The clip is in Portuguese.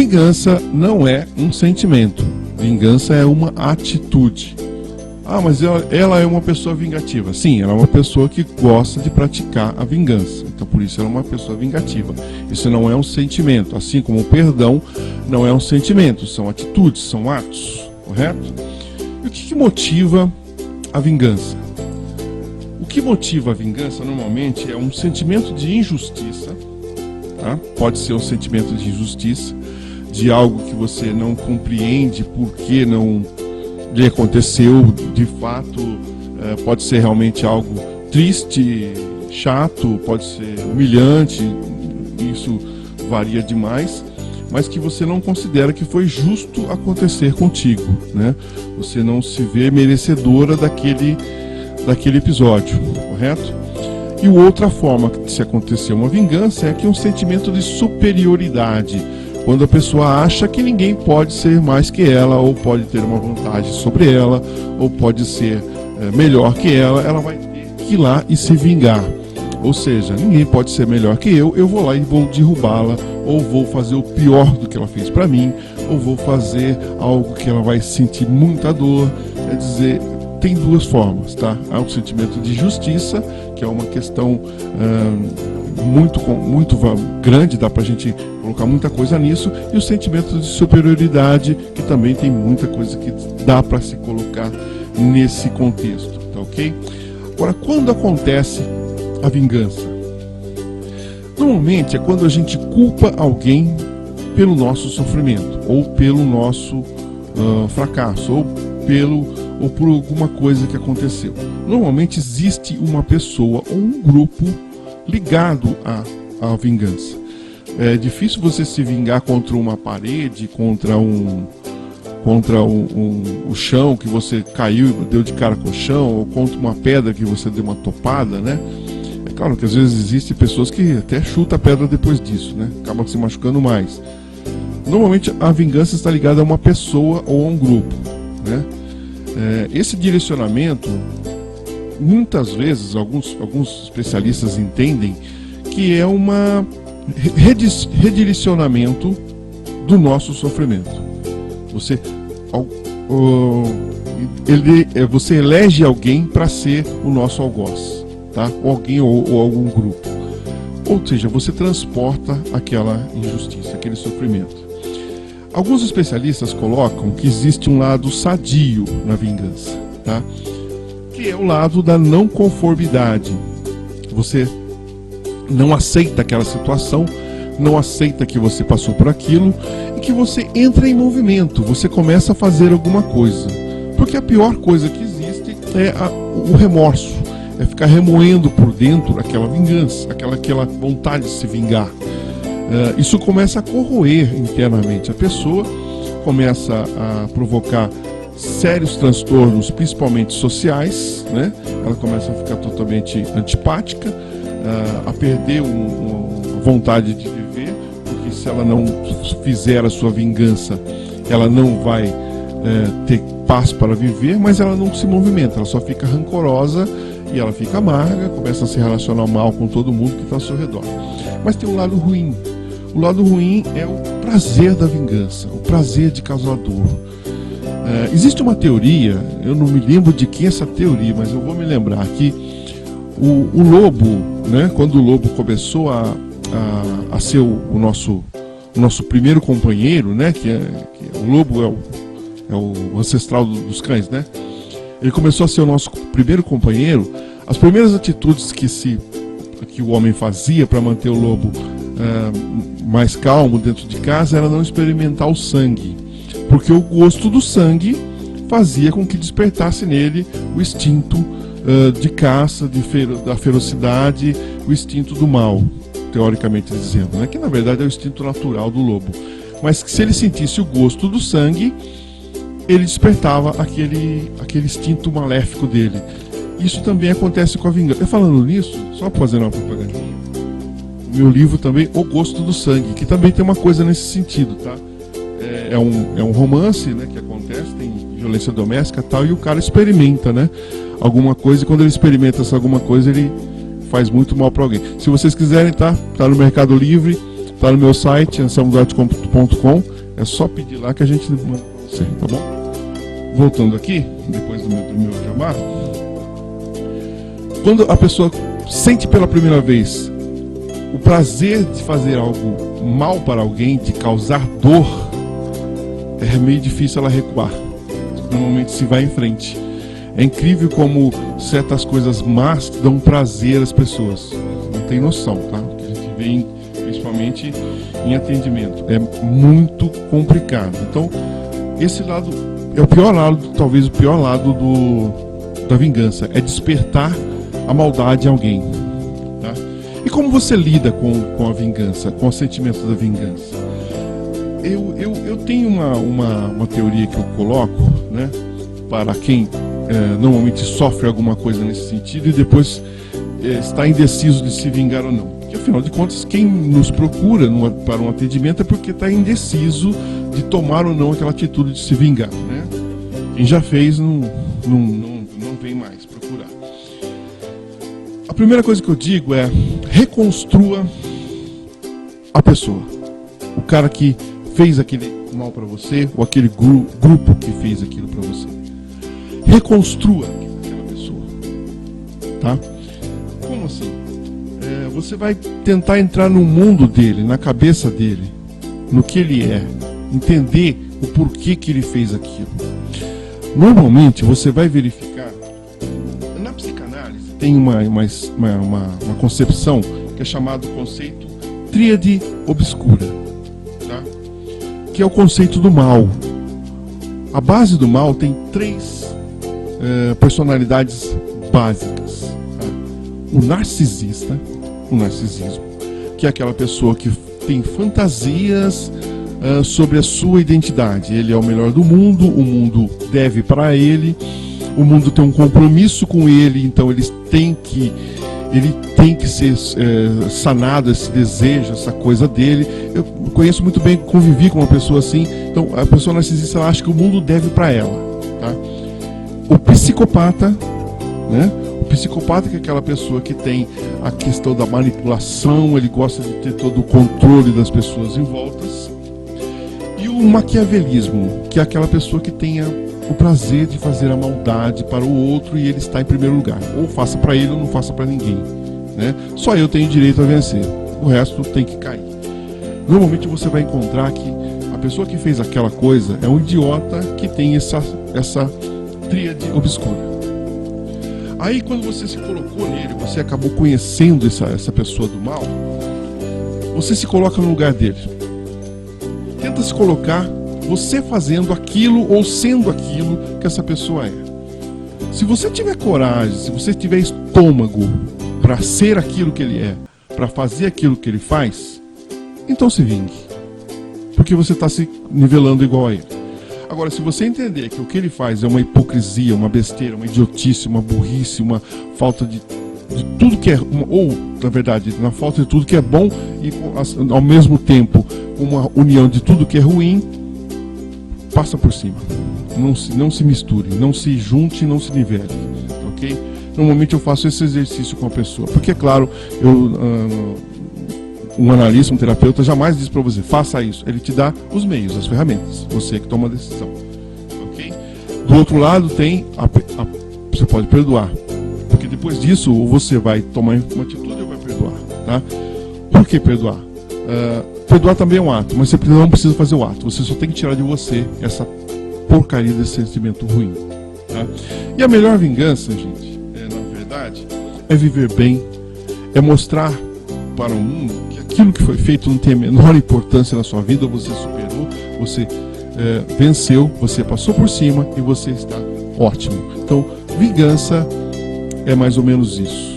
Vingança não é um sentimento. Vingança é uma atitude. Ah, mas ela é uma pessoa vingativa. Sim, ela é uma pessoa que gosta de praticar a vingança. Então, por isso, ela é uma pessoa vingativa. Isso não é um sentimento. Assim como o perdão não é um sentimento. São atitudes, são atos. Correto? E o que motiva a vingança? O que motiva a vingança, normalmente, é um sentimento de injustiça. Tá? Pode ser um sentimento de injustiça, de algo que você não compreende por que não lhe aconteceu de fato. Pode ser realmente algo triste, chato, pode ser humilhante, isso varia demais, mas que você não considera que foi justo acontecer contigo, né? Você não se vê merecedora daquele episódio, correto? E outra forma de se acontecer uma vingança é que um sentimento de superioridade, quando a pessoa acha que ninguém pode ser mais que ela, ou pode ter uma vantagem sobre ela, ou pode ser melhor que ela vai ter que ir lá e se vingar. Ou seja, ninguém pode ser melhor que eu vou lá e vou derrubá-la, ou vou fazer o pior do que ela fez para mim, ou vou fazer algo que ela vai sentir muita dor. Quer dizer, tem duas formas, tá? Há um sentimento de justiça, que é uma questão muito grande, dá pra gente colocar muita coisa nisso, e o sentimento de superioridade, que também tem muita coisa que dá para se colocar nesse contexto, tá ok? Agora, quando acontece a vingança? Normalmente é quando a gente culpa alguém pelo nosso sofrimento, ou pelo nosso fracasso, ou por alguma coisa que aconteceu. Normalmente existe uma pessoa ou um grupo ligado à vingança. É difícil você se vingar contra uma parede, contra o chão que você caiu e deu de cara com o chão, ou contra uma pedra que você deu uma topada, né? É claro que às vezes existem pessoas que até chutam a pedra depois disso, né? Acabam se machucando mais. Normalmente a vingança está ligada a uma pessoa ou a um grupo, né? Esse direcionamento, muitas vezes, alguns especialistas entendem que é um redirecionamento do nosso sofrimento. Você elege alguém para ser o nosso algoz, tá? Ou alguém ou algum grupo. Ou seja, você transporta aquela injustiça, aquele sofrimento. Alguns especialistas colocam que existe um lado sadio na vingança, tá? Que é o lado da não conformidade. Você não aceita aquela situação, não aceita que você passou por aquilo, e que você entra em movimento, você começa a fazer alguma coisa. Porque a pior coisa que existe é o remorso, é ficar remoendo por dentro aquela vingança, aquela vontade de se vingar. Isso começa a corroer internamente a pessoa, começa a provocar sérios transtornos, principalmente sociais, né? Ela começa a ficar totalmente antipática, a perder a vontade de viver, porque se ela não fizer a sua vingança, ela não vai ter paz para viver, mas ela não se movimenta, ela só fica rancorosa e ela fica amarga, começa a se relacionar mal com todo mundo que está ao seu redor. Mas tem um lado ruim. O lado ruim é o prazer da vingança, o prazer de causar dor. Existe uma teoria, eu não me lembro de quem é essa teoria, mas eu vou me lembrar que o lobo, né, quando o lobo começou a ser o nosso primeiro companheiro, né, que o lobo é o ancestral dos cães, né? Ele começou a ser o nosso primeiro companheiro. As primeiras atitudes que o homem fazia para manter o lobo mais calmo dentro de casa era não experimentar o sangue, porque o gosto do sangue fazia com que despertasse nele o instinto de caça, da ferocidade, o instinto do mal, teoricamente dizendo, né? Que na verdade é o instinto natural do lobo, mas que se ele sentisse o gosto do sangue, ele despertava aquele instinto maléfico dele. Isso também acontece com a vingança. Falando nisso, só fazendo uma propagandinha, meu livro também, O Gosto do Sangue, que também tem uma coisa nesse sentido, tá? É um romance, né, que acontece, tem violência doméstica e tal, e o cara experimenta, né, alguma coisa, e quando ele experimenta alguma coisa, ele faz muito mal para alguém. Se vocês quiserem, tá no Mercado Livre, tá no meu site, anselmo.com, É só pedir lá que a gente manda para você, tá bom? Voltando aqui, depois do meu jabá, quando a pessoa sente pela primeira vez o prazer de fazer algo mal para alguém, de causar dor, é meio difícil ela recuar. Normalmente se vai em frente. É incrível como certas coisas más dão prazer às pessoas. Não tem noção, tá? O que a gente vê, principalmente em atendimento, é muito complicado. Então, esse lado é o pior lado, talvez o pior lado da vingança, é despertar a maldade em alguém. Tá? E como você lida com a vingança, com o sentimento da vingança? Eu tenho uma teoria que eu coloco, né, para quem normalmente sofre alguma coisa nesse sentido e depois está indeciso de se vingar ou não. Porque, afinal de contas, quem nos procura para um atendimento é porque está indeciso de tomar ou não aquela atitude de se vingar. Né? Quem já fez não vem mais procurar. A primeira coisa que eu digo é: reconstrua a pessoa. O cara que fez aquele mal para você, ou aquele grupo que fez aquilo para você. Reconstrua aquela pessoa. Tá? Como assim? Você vai tentar entrar no mundo dele, na cabeça dele, no que ele é, entender o porquê que ele fez aquilo. Normalmente você vai verificar, na psicanálise tem uma concepção que é chamado conceito tríade obscura, tá? Que é o conceito do mal. A base do mal tem três personalidades básicas. Tá? O narcisista, o narcisismo, que é aquela pessoa que tem fantasias sobre a sua identidade. Ele é o melhor do mundo, o mundo deve para ele, o mundo tem um compromisso com ele, então ele tem que ser sanado, esse desejo, essa coisa dele. Eu conheço muito bem, convivi com uma pessoa assim. Então a pessoa narcisista, ela acha que o mundo deve para ela. Tá? O psicopata, né? O psicopata, que é aquela pessoa que tem a questão da manipulação, ele gosta de ter todo o controle das pessoas em voltas. E o maquiavelismo, que é aquela pessoa que tenha o prazer de fazer a maldade para o outro e ele está em primeiro lugar. Ou faça para ele ou não faça para ninguém. Né? Só eu tenho direito a vencer. O resto tem que cair. Normalmente você vai encontrar que a pessoa que fez aquela coisa é um idiota que tem essa tríade obscura. Aí quando você se colocou nele, você acabou conhecendo essa pessoa do mal, você se coloca no lugar dele. Tenta se colocar você fazendo aquilo ou sendo aquilo que essa pessoa é. Se você tiver coragem, se você tiver estômago para ser aquilo que ele é, para fazer aquilo que ele faz, então se vingue. Porque você está se nivelando igual a ele. Agora, se você entender que o que ele faz é uma hipocrisia, uma besteira, uma idiotice, uma burrice, uma falta de tudo que é, ou, na verdade, na falta de tudo que é bom e ao mesmo tempo uma união de tudo que é ruim, passa por cima. Não se misture, não se junte, não se nivele, ok? Normalmente eu faço esse exercício com a pessoa, porque é claro, um analista, um terapeuta jamais diz para você, faça isso. Ele te dá os meios, as ferramentas, você que toma a decisão, ok? Do outro lado tem você pode perdoar, porque depois disso ou você vai tomar uma atitude ou vai perdoar, tá? Por que perdoar? Perdoar também é um ato, mas você não precisa fazer o ato, você só tem que tirar de você essa porcaria desse sentimento ruim, tá? E a melhor vingança, gente, na verdade, é viver bem, é mostrar para o mundo que aquilo que foi feito não tem a menor importância na sua vida, você superou, você venceu, você passou por cima e você está ótimo. Então, vingança é mais ou menos isso.